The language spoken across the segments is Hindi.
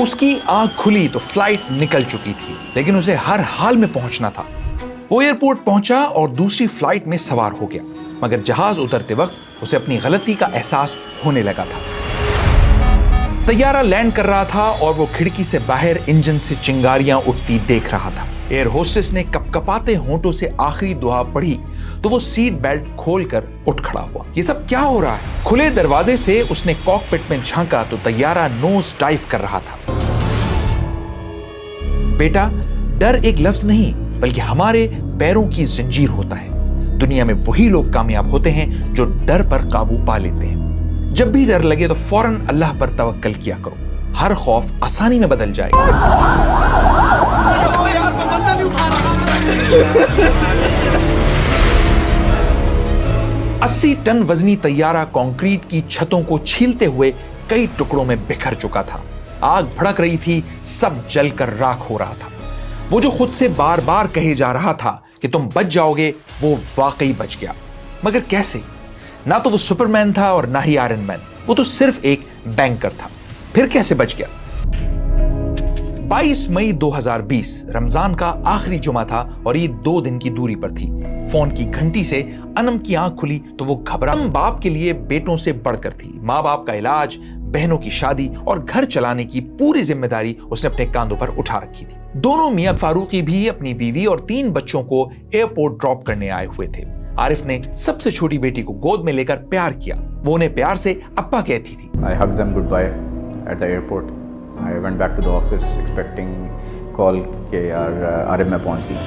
उसकी आंख खुली तो फ्लाइट निकल चुकी थी, लेकिन उसे हर हाल में पहुंचना था। वो एयरपोर्ट पहुंचा और दूसरी फ्लाइट में सवार हो गया, मगर जहाज उतरते वक्त उसे अपनी गलती का एहसास होने लगा था। तैयारा लैंड कर रहा था और वो खिड़की से बाहर इंजन से चिंगारियां उठती देख रहा था। एयर होस्टेस ने कपकपाते होंठों से आखिरी दुआ पढ़ी तो वो सीट बेल्ट खोलकर उठ खड़ा हुआ। ये सब क्या हो रहा है? खुले दरवाजे से उसने कॉकपिट में झांका तो तैयारा नोज डाइव कर रहा था। बेटा, डर एक लफ्ज नहीं बल्कि हमारे पैरों की जंजीर होता है। दुनिया में वही लोग कामयाब होते हैं जो डर पर काबू पा लेते हैं। जब भी डर लगे तो फौरन अल्लाह पर तवक्कल किया करो, हर खौफ आसानी में बदल जाएगा। 80 टन वजनी तैयारा कंक्रीट की छतों को छीलते हुए कई टुकड़ों में बिखर चुका था। आग भड़क रही थी, सब जलकर राख हो रहा था। वो जो खुद से बार बार कहे जा रहा था कि तुम बच जाओगे, वो वाकई बच गया। मगर कैसे? ना तो वो सुपरमैन था और ना ही आयरन मैन, वो तो सिर्फ एक बैंकर था। फिर कैसे बच गया? 22 मई 2020 रमजान का आखिरी जुमा था और ईद 2 दिन की दूरी पर थी। फोन की घंटी से अनम की आंख खुली तो वो घबरा। बाप के लिए बेटों से बढ़कर थी। माँ बाप का इलाज, बहनों की शादी और घर चलाने की पूरी जिम्मेदारी उसने अपने कांधों पर उठा रखी थी। दोनों मियां फारूकी भी अपनी बीवी और 3 बच्चों को एयरपोर्ट ड्रॉप करने आए हुए थे। आरिफ ने सबसे छोटी बेटी को गोद में लेकर प्यार किया। वो उन्हें प्यार से अप्पा कहती थी। I hugged them goodbye at the airport. I went back to the office expecting call कि यार आरिफ मैं पहुंच गई।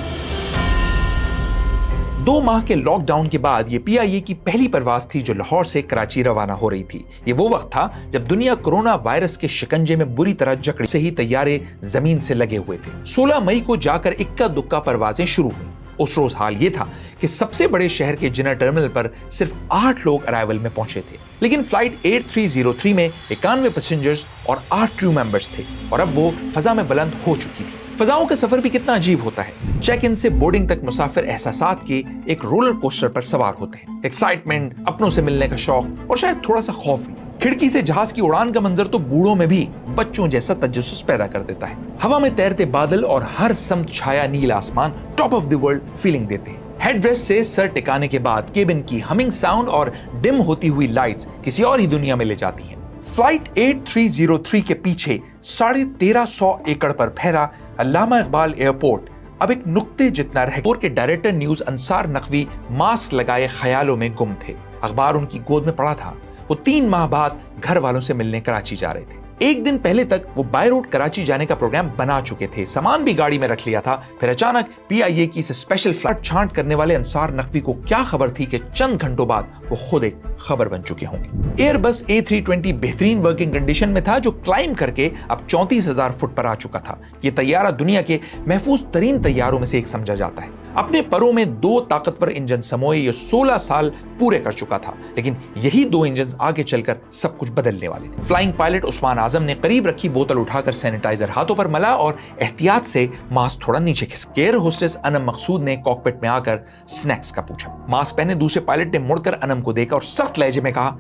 2 माह के लॉकडाउन के बाद ये PIA की पहली परवाज थी जो लाहौर से कराची रवाना हो रही थी। ये वो वक्त था जब दुनिया कोरोना वायरस के शिकंजे में बुरी तरह जकड़ी से ही तैयारे जमीन से लगे हुए थे। 16 मई को जाकर इक्का दुक्का परवाजें शुरू हुई। उस रोज हाल ये था कि सबसे बड़े शहर के जिना टर्मिनल पर सिर्फ 8 लोग अराइवल में पहुंचे थे, लेकिन फ्लाइट 8303 में 91 पैसेंजर्स और 8 क्रू मेंबर्स थे और अब वो फजा में बुलंद हो चुकी थी। फजाओं का सफर भी कितना अजीब होता है। चेक इन से बोर्डिंग तक मुसाफिर एहसासात के एक रोलर कोस्टर पर सवार होते हैं। एक्साइटमेंट, अपनों से मिलने का शौक और शायद थोड़ा सा खौफ भी। खिड़की से जहाज की उड़ान का मंजर तो बूढ़ों में भी बच्चों जैसा तजस्सुस पैदा कर देता है। हवा में तैरते बादल और हर समत छाया नीला आसमान top of the world feeling देते हैं। हेडरेस्ट से सर टिकाने के बाद केबिन की हमिंग साउंड और डिम होती हुई लाइट्स किसी और ही दुनिया में ले जाती हैं। फ्लाइट 8303 के पीछे 1350 एकड़ पर फैला अल्लामा इकबाल एयरपोर्ट अब एक नुक्ते जितना रह। एयरपोर्ट के director news Ansar Naqvi mask लगाए ख्यालों में गुम थे। अखबार उनकी गोद में पड़ा था। वो 3 माह बाद घर वालों से मिलने कराची जा रहे थे। एक दिन पहले तक वो बाय रोड कराची जाने का प्रोग्राम बना चुके थे, सामान भी गाड़ी में रख लिया था। फिर अचानक PIA की इस स्पेशल फ्लाइट छांट करने वाले अंसार नकवी को क्या खबर थी कि चंद घंटों बाद वो खुद एक खबर बन चुके होंगे। एयरबस A320 बेहतरीन वर्किंग कंडीशन में था, जो क्लाइम करके अब 34,000 फुट पर आ चुका था। ये तैयारा दुनिया के महफूज तरीन तैयारों में से एक समझा जाता है। अपने परों में 2 ताकतवर इंजन समोए ये 16 साल पूरे कर चुका था, लेकिन यही 2 इंजन आगे चलकर सब कुछ बदलने वाले थे। फ्लाइंग पायलट उस्मान आजम ने करीब रखी बोतल उठाकर सैनिटाइजर हाथों पर मला और एहतियात से मास्क थोड़ा नीचे खिसका। एयर होस्टेस अनम मकसूद ने कॉकपिट में आकर स्नैक्स का पूछा। मास्क पहने दूसरे पायलट ने मुड़कर अनम को देखा और सख्त लहजे में कहा,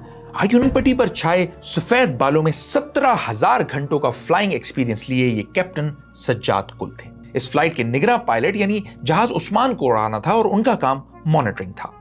पट्टी पर छाए सफेद बालों में 17,000 घंटों का फ्लाइंग एक्सपीरियंस लिए ये कैप्टन सज्जाद कुल थे। इस फ्लाइट के निगरां पायलट यानी जहाज उस्मान को उड़ाना था और उनका काम मॉनिटरिंग था।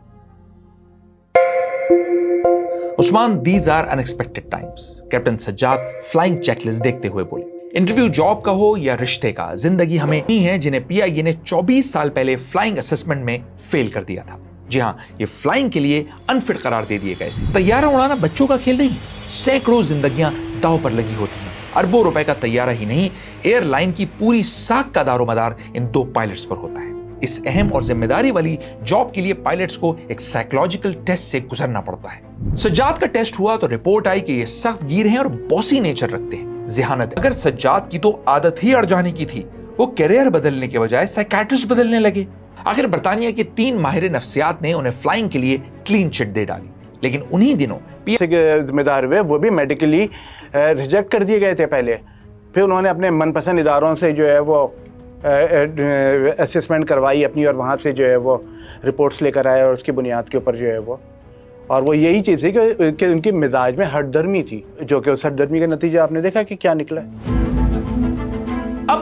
Usman, these are unexpected times. Captain Sajjad flying checklist देखते हुए बोले, इंटरव्यू जॉब का हो या रिश्ते का, जिंदगी हमें नहीं है जिन्हें PIA ने 24 साल पहले फ्लाइंग असेसमेंट में फेल कर दिया था। जी हाँ, ये फ्लाइंग के लिए अनफिट करार दे दिए गए। तैयारा उड़ाना बच्चों का खेल नहीं, सैकड़ों जिंदगियां दांव पर लगी होती हैं। अरबों रुपए का तैयारा ही नहीं, एयरलाइन की पूरी साख का दारोमदार इन 2 पायलट्स पर होता है। इस अहम और जिम्मेदारी वाली जॉब के लिए पायलट्स को एक साइकोलॉजिकल टेस्ट से गुजरना पड़ता है। सज्जाद का टेस्ट हुआ तो रिपोर्ट आई कि ये सख्त गिर हैं और बॉसी नेचर रखते हैं। ज़िहानत, अगर सज्जाद की तो आदत ही अड़ जाने की थी, वो करियर बदलने के बजाय साइकियाट्रिस्ट बदलने लगे। आखिर बर्तानिया के 3 माहिर नफ्सियात ने उन्हें फ्लाइंग के लिए क्लीन चिट दे डाली, लेकिन उन्हीं दिनों जिम्मेदार हुए वो भी मेडिकली रिजेक्ट कर दिए गए थे पहले। फिर उन्होंने अपने मनपसंद इदारों से जो है वो असेसमेंट करवाई अपनी, और वहाँ से जो है वो रिपोर्ट्स लेकर आए और उसकी बुनियाद के ऊपर जो है वो, और वो यही चीज़ थी कि उनकी मिजाज में हठधर्मी थी, जो कि उस हठधर्मी का नतीजा आपने देखा कि क्या निकला है।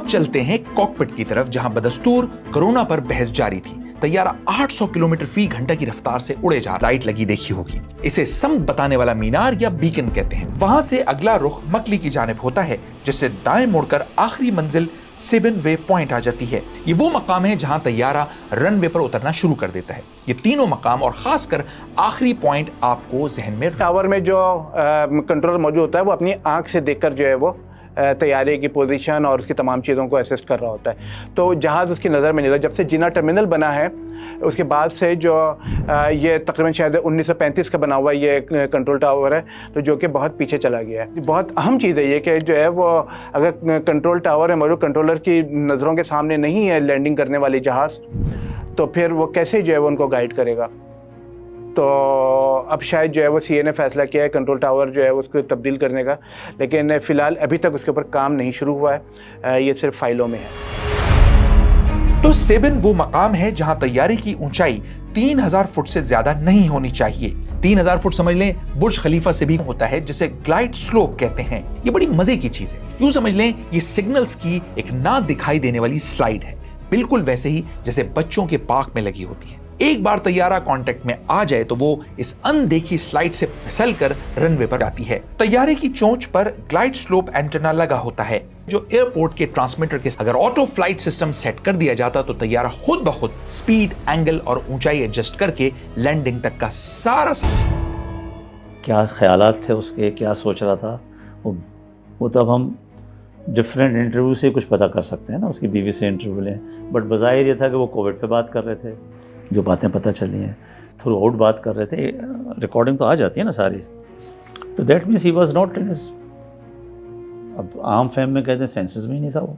अब चलते हैं कॉकपिट की तरफ, जहां बदस्तूर कोरोना पर बहस जारी थी। तैयारा 800 किलोमीटर फी घंटा की रफ्तार से उड़े जा, लाइट लगी देखी होगी। इसे समत बताने वाला मीनार या बीकन कहते हैं। वहां से अगला रुख मकली की जानिब होता है, जिससे दाएं मुड़कर आखिरी मंजिल सेवन वे पॉइंट आ जाती है। ये वो मकाम है जहां तैयारा रनवे पर उतरना शुरू कर देता है। ये तीनों मकाम और खासकर आखिरी पॉइंट आपको जहन में टावर में जो कंट्रोलर मौजूद होता है वो अपनी आंख से देखकर जो है वो तैयारे की पोजीशन और उसकी तमाम चीज़ों को असिस्ट कर रहा होता है। तो जहाज़ उसकी नज़र में नहीं था। जब से जिन्ना टर्मिनल बना है उसके बाद से जो ये तकरीबन शायद 1935 का बना हुआ ये कंट्रोल टावर है, तो जो कि बहुत पीछे चला गया है। बहुत अहम चीज़ है ये कि जो है वो अगर कंट्रोल टावर है मौजूद कंट्रोलर की नज़रों के सामने नहीं है लैंडिंग करने वाली जहाज़, तो फिर वो कैसे जो है वो उनको गाइड करेगा। तो अब शायद जो है वो सीए ने फैसला किया है कंट्रोल टावर जो है उसको तब्दील करने का, लेकिन फ़िलहाल अभी तक उसके ऊपर काम नहीं शुरू हुआ है, ये सिर्फ फाइलों में है। तो सेवन वो मकाम है जहां तैयारे की ऊंचाई 3000 फुट से ज्यादा नहीं होनी चाहिए। 3000 फुट समझ लें बुर्ज खलीफा से भी होता है, जिसे ग्लाइड स्लोप कहते हैं। ये बड़ी मजे की चीज है। यूं समझ लें ये सिग्नल्स की एक ना दिखाई देने वाली स्लाइड है, बिल्कुल वैसे ही जैसे बच्चों के पार्क में लगी होती है। एक बार तैयारा कांटेक्ट में आ जाए तो वो इस अनदेखी स्लाइड से फिसलकर रनवे पर जाती है। तैयारे की चोंच पर ग्लाइड स्लोप एंटेना लगा होता है, जो एयरपोर्ट के ट्रांसमीटर के अगर ऑटो फ्लाइट सिस्टम सेट कर दिया जाता तो तैयारा खुद ब खुद स्पीड, एंगल और ऊंचाई एडजस्ट करके लैंडिंग तक का सारा क्या ख्यालात थे उसके, क्या सोच रहा था वो तब हम डिफरेंट इंटरव्यू से कुछ पता कर सकते हैं ना, उसकी बीवी से इंटरव्यू लें। बट बज़ाहिर ये था कि वो कोविड पे बात कर रहे थे, जो बातें पता चली हैं थ्रू आउट बात कर रहे थे, रिकॉर्डिंग तो आ जाती है ना सारी। तो that means he was not in his, अब आम फैम में कहते हैं सेंसेस में ही नहीं था वो।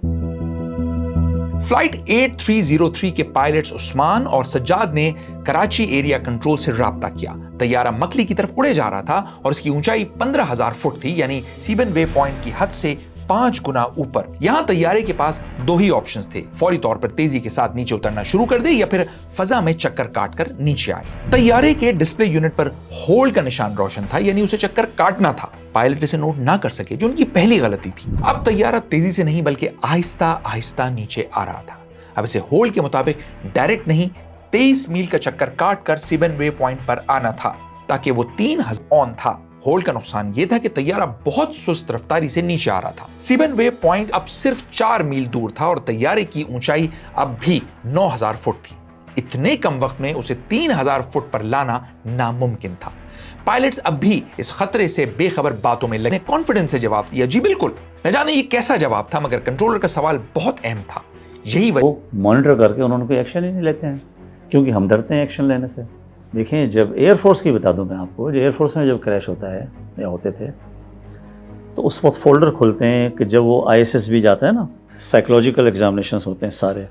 फ्लाइट 8303 के पायलट्स उस्मान और सज्जाद ने कराची एरिया कंट्रोल से राब्ता किया। तैयारा मकली की तरफ उड़े जा रहा था और इसकी ऊंचाई 15,000 फुट थी, यानी सीबन वे पॉइंट की हद से 5 गुना ऊपर। यहां तैयारे के पास दो ही ऑप्शंस थे, फौरी तौर पर तेजी के साथ नीचे उतरना शुरू कर दे या फिर फजा में चक्कर काटकर नीचे आए। तैयारे के डिस्प्ले यूनिट पर होल्ड का निशान रोशन था, यानी उसे चक्कर काटना था। पायलट इसे नोट ना कर सके, जो उनकी पहली गलती थी। अब तैयारा तेजी से नहीं बल्कि आहिस्ता आहिस्ता नीचे आ रहा था। अब इसे होल्ड के मुताबिक डायरेक्ट नहीं 23 मील का चक्कर काटकर सीबन वे पॉइंट पर आना था, ताकि वो 3000 ऑन था। होल्ड का नुकसान यह था कि तैयारा बहुत सुस्त रफ्तारी से नीचे आ रहा था। सीबन वे पॉइंट अब सिर्फ 4 मील दूर था और तैयारे की ऊंचाई अब भी 9000 फुट थी। इतने कम वक्त में उसे 3000 फुट पर लाना नामुमकिन था। पायलट्स अब भी इस खतरे से बेखबर बातों में लगे कॉन्फिडेंस से जवाब दिया, जी बिल्कुल। न जाने ये कैसा जवाब था, मगर कंट्रोलर का सवाल बहुत अहम था। यही वो मॉनिटर करके उन्होंने कोई एक्शन ही नहीं लेते हैं, क्योंकि हम डरते हैं एक्शन लेने से। देखें, जब एयरफोर्स की बता दूं मैं आपको, जो एयरफोर्स में जब क्रैश होता है या होते थे, तो उस वक्त फोल्डर खुलते हैं कि जब वो ISS भी जाता है ना, साइकोलॉजिकल एग्जामिनेशंस होते हैं सारे,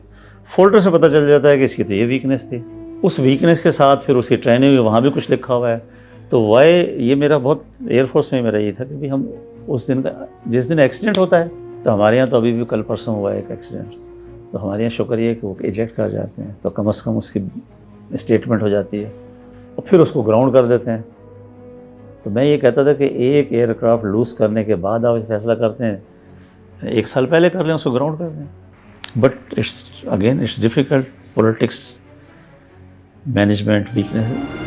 फोल्डर से पता चल जाता है कि इसकी तो ये वीकनेस थी। उस वीकनेस के साथ फिर उसकी ट्रेनिंग हुई, वहाँ भी कुछ लिखा हुआ है। तो वाई ये मेरा बहुत एयरफोर्स में मेरा ये था कि भाई हम उस दिन का, जिस दिन एक्सीडेंट होता है, तो हमारे यहाँ तो अभी भी कल परसों हुआ है एक एक्सीडेंट, तो हमारे यहाँ शुक्र ये है कि वो इजेक्ट कर जाते हैं, तो कम से कम उसकी स्टेटमेंट हो जाती है और फिर उसको ग्राउंड कर देते हैं। तो मैं ये कहता था कि एक एयरक्राफ्ट लूज़ करने के बाद आप फैसला करते हैं, 1 साल पहले कर लें, उसको ग्राउंड कर दें। But it's difficult, politics, management weakness.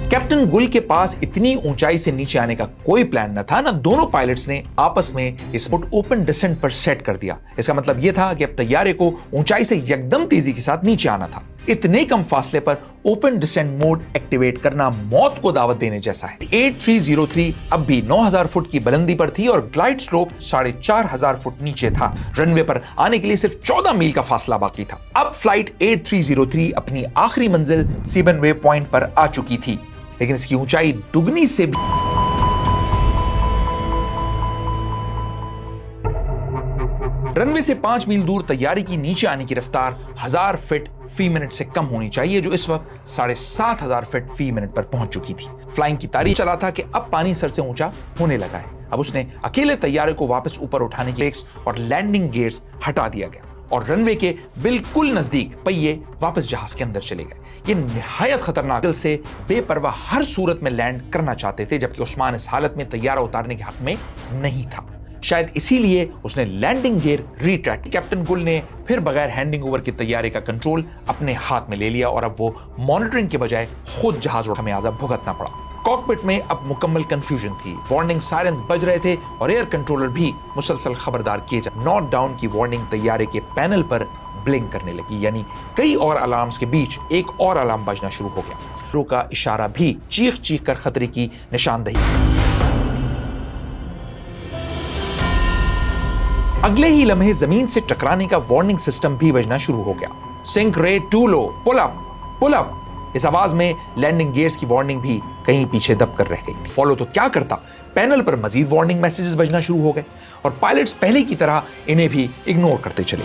Captain गुल के पास इतनी ऊंचाई से नीचे आने का कोई प्लान न था, ना दोनों पायलट्स ने आपस में इस मोड ओपन डिसेंट पर सेट कर दिया। इसका मतलब यह था कि अब तैयारे को ऊंचाई से एकदम तेजी के साथ नीचे आना था। इतने कम फासले पर ओपन डिसेंट मोड एक्टिवेट करना मौत को दावत देने जैसा है। 8303 अब भी 9000 फुट की बुलंदी पर थी और ग्लाइड स्लोप 4500 फुट नीचे था। रनवे पर आने के लिए सिर्फ 14 मील का फासला बाकी था। अब फ्लाइट 8303 अपनी आखिरी मंजिल सीबन वे पॉइंट पर आ चुकी थी, लेकिन इसकी ऊंचाई दुगनी से भी रनवे से 5 मील दूर तैयारी की नीचे आने की रफ्तार 1000 फीट फी मिनट से कम होनी चाहिए, जो इस वक्त 7500 फीट फी मिनट पर पहुंच चुकी थी। फ्लाइंग की तारीफ चला था कि अब पानी सर से ऊंचा होने लगा है। अब उसने अकेले तैयारे को वापस ऊपर उठाने के ब्रेक्स और लैंडिंग गियर्स हटा दिया गया और रनवे के बिल्कुल नजदीक पहिए वापस जहाज के अंदर चले गए। ये निहायत खतरनाक से बेपरवाह हर सूरत में लैंड करना चाहते थे, जबकि उस्मान इस हालत में तैयारा उतारने के हक में नहीं था। शायद इसीलिए उसने landing gear retract. Captain Gul ने फिर बगैर हैंडिंग ओवर के तैयारे का कंट्रोल अपने हाथ में ले लिया और अब वो मॉनिटरिंग के बजाय खुद जहाज उड़ाने में आजाद भुगतना पड़ा। कॉकपिट में अब मुकम्मल कंफ्यूजन थी। वार्निंग सायरन्स बज रहे थे और एयर कंट्रोलर भी मुसलसल खबरदार किए जा। नॉट डाउन की वार्निंग तैयारे के पैनल पर ब्लिंक करने लगी, यानी कई और अलार्म्स के बीच एक और अलार्म बजना शुरू हो गया। रो का इशारा भी चीख चीख कर खतरे की निशानदेही। अगले ही लम्हे जमीन से टकराने का वार्निंग सिस्टम भी बजना शुरू हो गया। Sink rate too low, pull up, pull up. इस आवाज में लैंडिंग गियर्स की वार्निंग भी कहीं पीछे दब कर रह गई। फॉलो तो क्या करता, पैनल पर मजीद वार्निंग मैसेजेस बजना शुरू हो गए और पायलट्स पहले की तरह इन्हें भी इग्नोर करते चले।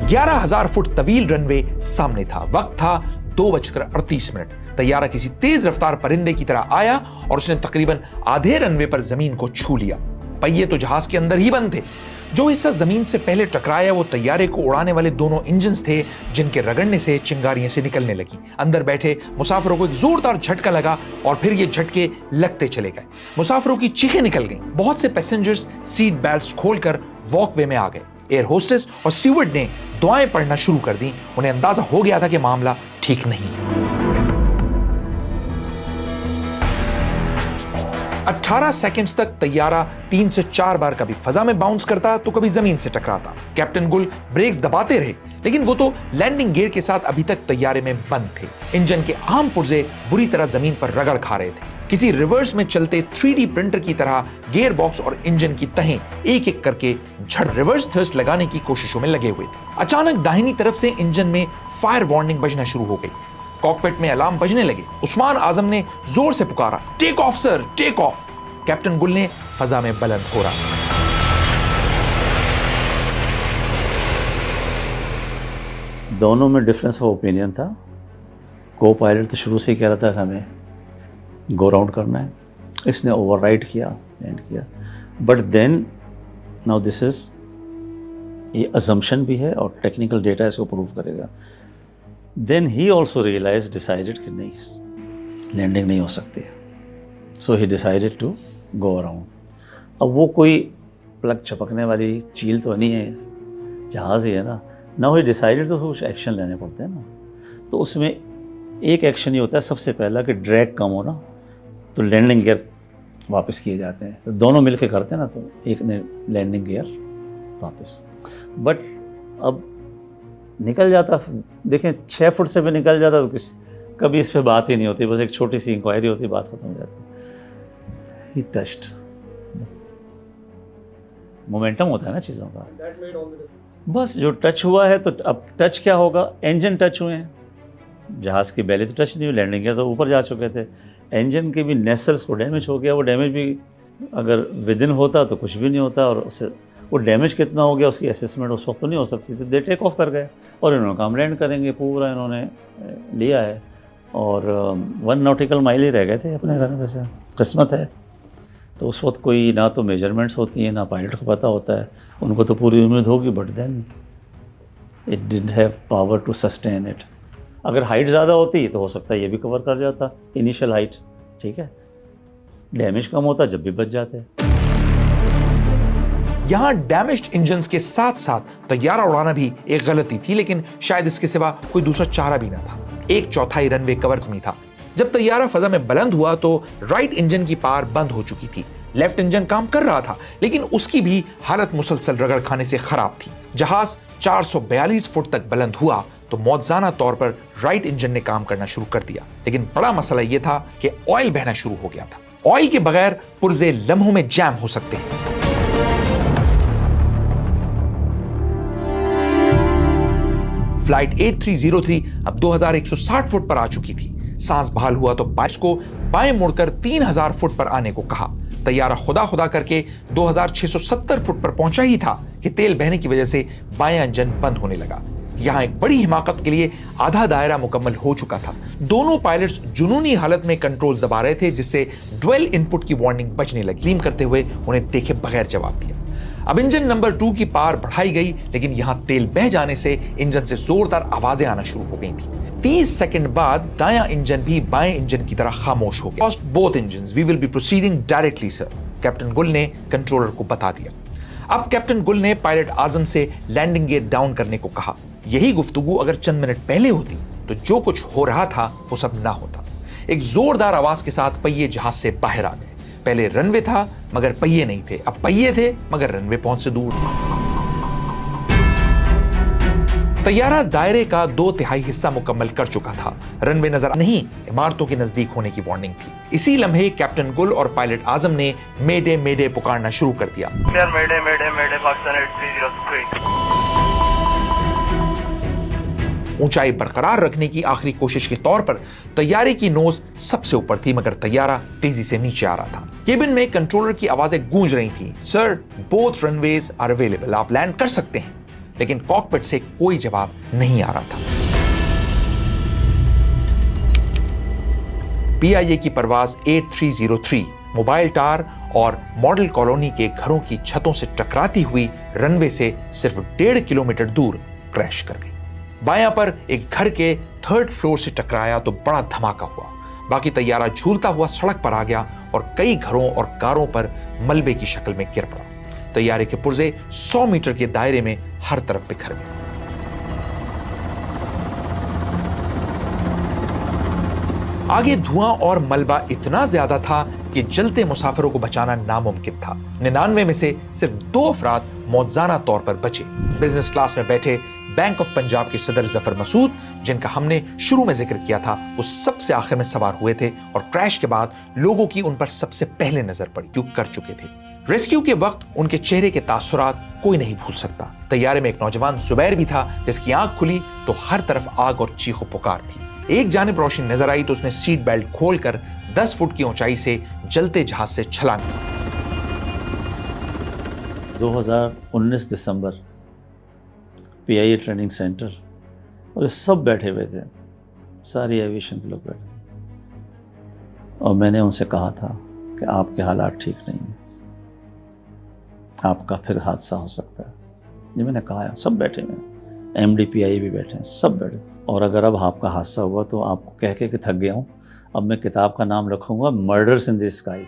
11,000 फुट तवील रनवे सामने था। वक्त था 2:38। तैयारा किसी तेज रफ्तार परिंदे की तरह आया और उसने तकरीबन आधे रनवे पर जमीन को छू लिया। पहिए तो जहाज के अंदर ही बंद थे। जो हिस्सा जमीन से पहले टकराया वो तैयारे को उड़ाने वाले दोनों इंजन्स थे, जिनके रगड़ने से चिंगारियां से निकलने लगी। अंदर बैठे मुसाफिरों को एक जोरदार झटका लगा और फिर ये झटके लगते चले गए। मुसाफिरों की चीखें निकल गईं। बहुत से पैसेंजर्स सीट बेल्ट्स खोलकर वॉकवे में आ गए। एयर होस्टेस और स्टीवर्ड ने दुआएं पढ़ना शुरू कर दी। उन्हें अंदाजा हो गया था कि मामला ठीक नहीं। 18 सेकंड्स तक तैयारा 3 से 4 बार कभी फजा में बाउंस करता तो कभी जमीन से टकराता। कैप्टन गुल ब्रेक्स दबाते रहे, लेकिन वो तो लैंडिंग गियर के साथ अभी तक तैयारे में बंद थे। इंजन के आम पुर्जे बुरी तरह जमीन पर रगड़ खा रहे थे। किसी रिवर्स में चलते 3D प्रिंटर की तरह गियर बॉक्स और इंजन की तहें एक एक करके झड़ रिवर्स थ्रस्ट लगाने की कोशिशों में लगे हुए थे। अचानक दाहिनी तरफ से इंजन में फायर वार्निंग बजना शुरू हो गई। कॉकपिट में अलार्म बजने लगे। उस्मान आजम ने जोर से पुकारा, take off sir, take off. Captain Gul ने फजा में बुलंद हो रहा। दोनों में डिफरेंस ऑफ ओपिनियन था। को पायलट तो शुरू से ही कह रहा था कि हमें गो राउंड करना है, इसने ओवरराइड किया, लैंड किया। But then now this is ये अजम्पशन भी है और टेक्निकल डेटा इसको प्रूव करेगा। Then he also realise decided कि नहीं, लैंडिंग नहीं हो सकती है। So he decided to go around. अब वो कोई प्लग चपकने वाली चील तो नहीं है, जहाज़ ही है ना। नाउ ही डिसाइडेड तो कुछ एक्शन लेने पड़ते हैं ना। तो उसमें एक एक्शन ये होता है सबसे पहला कि ड्रैग कम हो ना, तो लैंडिंग गियर वापस किए जाते हैं। तो दोनों मिलकर करते हैं ना, तो एक ने लैंडिंग गियर वापस। बट अब निकल जाता, देखें 6 फुट से भी निकल जाता तो कभी इस पर बात ही नहीं होती, बस एक छोटी सी इंक्वायरी होती, बात खत्म हो जाती। ही टच्ड, मोमेंटम होता है ना चीज़ों का, बस जो टच हुआ है। तो अब टच क्या होगा, इंजन टच हुए हैं, जहाज़ की बैली तो टच नहीं हुई, लैंडिंग गियर तो ऊपर जा चुके थे। इंजन के भी नेसल्स को डैमेज हो गया। वो डैमेज भी अगर विद इन होता तो कुछ भी नहीं होता, और उससे वो डैमेज कितना हो गया उसकी असेसमेंट उस वक्त तो नहीं हो सकती थी। दे टेक ऑफ कर गए और इन्होंने काम लैंड करेंगे पूरा इन्होंने लिया है। और 1 नॉटिकल माइल ही रह गए थे अपने रनवे से, किस्मत है। तो उस वक्त कोई ना तो मेजरमेंट्स होती हैं, ना पायलट को पता होता है। उनको तो पूरी उम्मीद होगी, but then it didn't have power to sustain it. अगर हाइट ज़्यादा होती तो हो सकता है ये भी कवर कर जाता, इनिशियल हाइट, ठीक है। डैमेज कम होता जब भी बच जाते। यहां डैमेज्ड इंजन्स के साथ साथ तैयारा उड़ाना भी एक गलती थी, लेकिन शायद इसके सिवा कोई दूसरा चारा भी ना था। 1/4 रनवे कवर में था। जब तैयारा फजा में बुलंद हुआ तो राइट इंजन की पावर बंद हो चुकी थी। लेफ्ट इंजन काम कर रहा था, लेकिन उसकी भी हालत मुसलसल रगड़ खाने से खराब थी। जहाज 442 फुट तक बुलंद हुआ तो मौजजाना तौर पर राइट इंजन ने काम करना शुरू कर दिया। लेकिन बड़ा मसला यह था कि ऑयल बहना शुरू हो गया था। ऑयल के बगैर पुर्जे लम्हों में जैम हो सकते हैं। फ्लाइट 8303 अब 2160 फुट पर आ चुकी थी। सांस बहाल हुआ तो पायलट को बाएं मुड़कर 3000 फुट पर आने को कहा। तैयारा खुदा खुदा करके 2670 फुट पर पहुंचा ही था कि तेल बहने की वजह से बायां इंजन बंद होने लगा। यहां एक बड़ी हिमाकत के लिए आधा दायरा मुकम्मल हो चुका था। दोनों पायलट्स जुनूनी हालत में कंट्रोल्स दबा रहे थे, जिससे ड्वेल इनपुट की वार्निंग बजने लगी। क्लीम करते हुए उन्हें देखे बगैर जवाब दिया। अब इंजन नंबर 2 की पावर बढ़ाई गई, लेकिन यहां तेल बह जाने से इंजन से जोरदार आवाजें आना शुरू हो गई थी। 30 सेकंड बाद दायां इंजन भी बाएं इंजन की तरह खामोश हो गया। Both engines, we will be proceeding directly sir, captain Gul ने कंट्रोलर को बता दिया। अब कैप्टन गुल ने पायलट आजम से लैंडिंग गियर डाउन करने को कहा। यही गुफ्तगू अगर चंद मिनट पहले होती तो जो कुछ हो रहा था वो सब ना होता। एक जोरदार आवाज के साथ पहिए जहाज से बाहर आ गए। पहले रनवे था मगर पहिए नहीं थे, अब पहिए थे मगर रनवे पहुंच से दूर था। तैयारा दायरे का 2/3 हिस्सा मुकम्मल कर चुका था। रनवे नजर नहीं, इमारतों के नजदीक होने की वार्निंग थी। इसी लम्हे कैप्टन गुल और पायलट आजम ने मेडे मेडे पुकारना शुरू कर दिया। मेडे मेडे मेडे पाकिस्तान 8303। ऊंचाई बरकरार रखने की आखिरी कोशिश के तौर पर तैयारे की नोज सबसे ऊपर थी, मगर तैयारा तेजी से नीचे आ रहा था। केबिन में कंट्रोलर की आवाजें गूंज रही थी, sir both runways are available, आप लैंड कर सकते हैं। लेकिन कॉकपिट से कोई जवाब नहीं आ रहा था। PIA की परवाज 8303 मोबाइल टावर और मॉडल कॉलोनी के घरों की छतों से टकराती हुई रनवे से सिर्फ 1.5 किलोमीटर दूर क्रैश कर गई। बायां पर एक घर के 3rd फ्लोर से टकराया तो बड़ा धमाका हुआ। बाकी तैयारा झूलता हुआ सड़क पर आ गया और कई घरों और कारों पर मलबे की शक्ल में गिर पड़ा। तैयारे के पुर्जे 100 मीटर के दायरे में हर तरफ बिखर गए। आगे धुआं और मलबा इतना ज्यादा था कि जलते मुसाफिरों को बचाना नामुमकिन था। 99 में से सिर्फ 2 अफराद मौजाना तौर पर बचे। बिजनेस क्लास में बैठे बैंक ऑफ पंजाब के सदर जफर मसूद, जिनका हमने शुरू में जिक्र किया था, वो सबसे आखिर में सवार हुए थे और क्रैश के बाद लोगों की उन पर सबसे पहले नजर पड़ी, क्योंकि कर चुके थे। रेस्क्यू के वक्त उनके चेहरे के तासुरात कोई नहीं भूल सकता। तैयारे में एक नौजवान जुबैर भी था, जिसकी आंख खुली तो हर तरफ आग और चीखो पुकार थी। एक जानिब रोशनी नजर आई तो उसने सीट बेल्ट खोलकर 10 फुट की ऊंचाई से जलते जहाज से छलांग ली। 2019 दिसंबर PIA ट्रेनिंग सेंटर, और सब बैठे हुए थे, सारी एविएशन के लोग बैठे, और मैंने उनसे कहा था कि आपके हालात ठीक नहीं हैं, आपका फिर हादसा हो सकता है। ये मैंने कहा है, सब बैठे हुए हैं, MD PIA भी बैठे हैं, सब बैठे, और अगर अब आपका हादसा हुआ तो आपको कह के थक गया हूँ, अब मैं किताब का नाम रखूंगा मर्डर्स इन द स्काई।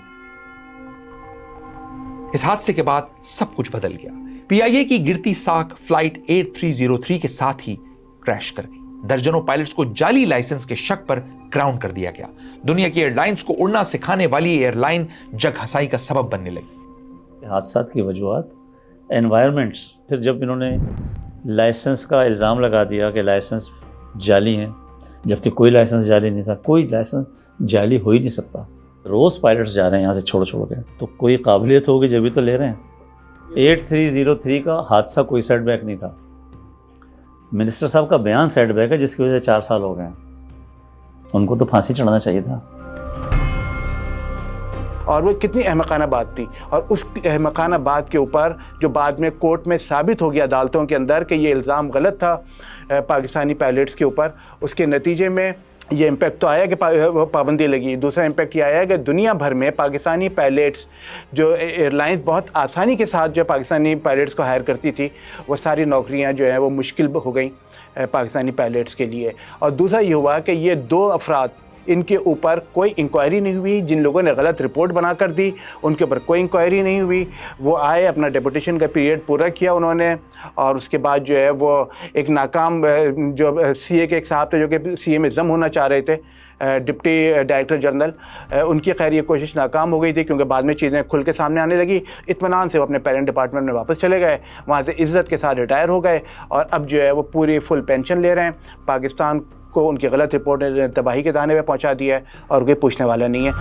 इस हादसे के बाद सब कुछ बदल गया। PIA की गिरती साख फ्लाइट 8303 के साथ ही क्रैश कर गई। दर्जनों पायलट्स को जाली लाइसेंस के शक पर ग्राउंड कर दिया गया। दुनिया की एयरलाइंस को उड़ना सिखाने वाली एयरलाइन जग हंसाई का सबब बनने लगी। हादसा की वजूहत एनवायरनमेंट्स, फिर जब इन्होंने लाइसेंस का इल्ज़ाम लगा दिया कि लाइसेंस जाली हैं, जबकि कोई लाइसेंस जाली नहीं था, कोई लाइसेंस जाली हो ही नहीं सकता। रोज़ पायलट्स जा रहे हैं यहाँ से छोड़ के, तो कोई काबिलियत होगी जब भी तो ले रहे हैं। 8303 का हादसा कोई सेटबैक नहीं था। मिनिस्टर साहब का बयान सेटबैक है, जिसकी वजह से 4 साल हो गए हैं। उनको तो फांसी चढ़ाना चाहिए था। और वो कितनी अहमकाना बात थी, और उस अहमकाना बात के ऊपर जो बाद में कोर्ट में साबित हो गया अदालतों के अंदर कि ये इल्ज़ाम गलत था पाकिस्तानी पायलट्स के ऊपर, उसके नतीजे में ये इम्पैक्ट तो आया कि पाबंदी लगी। दूसरा इम्पैक्ट ये आया कि दुनिया भर में पाकिस्तानी पायलट्स, जो एयरलाइंस बहुत आसानी के साथ जो पाकिस्तानी पायलट्स को हायर करती थी, वो सारी नौकरियां जो हैं वो मुश्किल हो गई पाकिस्तानी पायलट्स के लिए। और दूसरा ये हुआ कि ये 2 अफराद, इनके ऊपर कोई इंक्वायरी नहीं हुई। जिन लोगों ने गलत रिपोर्ट बना कर दी उनके ऊपर कोई इंक्वायरी नहीं हुई। वो आए, अपना डेपुटेशन का पीरियड पूरा किया उन्होंने, और उसके बाद जो है वो एक नाकाम जो CA के एक साहब थे, जो कि CA में जम होना चाह रहे थे, डिप्टी डायरेक्टर जनरल, उनकी खैर ये कोशिश नाकाम हो गई थी, क्योंकि बाद में चीज़ें खुल के सामने आने लगी। इत्मीनान से वो अपने पेरेंट डिपार्टमेंट में वापस चले गए, वहाँ से इज़्ज़त के साथ रिटायर हो गए, और अब जो है वो पूरी फुल पेंशन ले रहे हैं। पाकिस्तान को उनकी गलत रिपोर्ट ने तबाही के दाने पे पहुँचा दिया है, और कोई पूछने वाला नहीं है।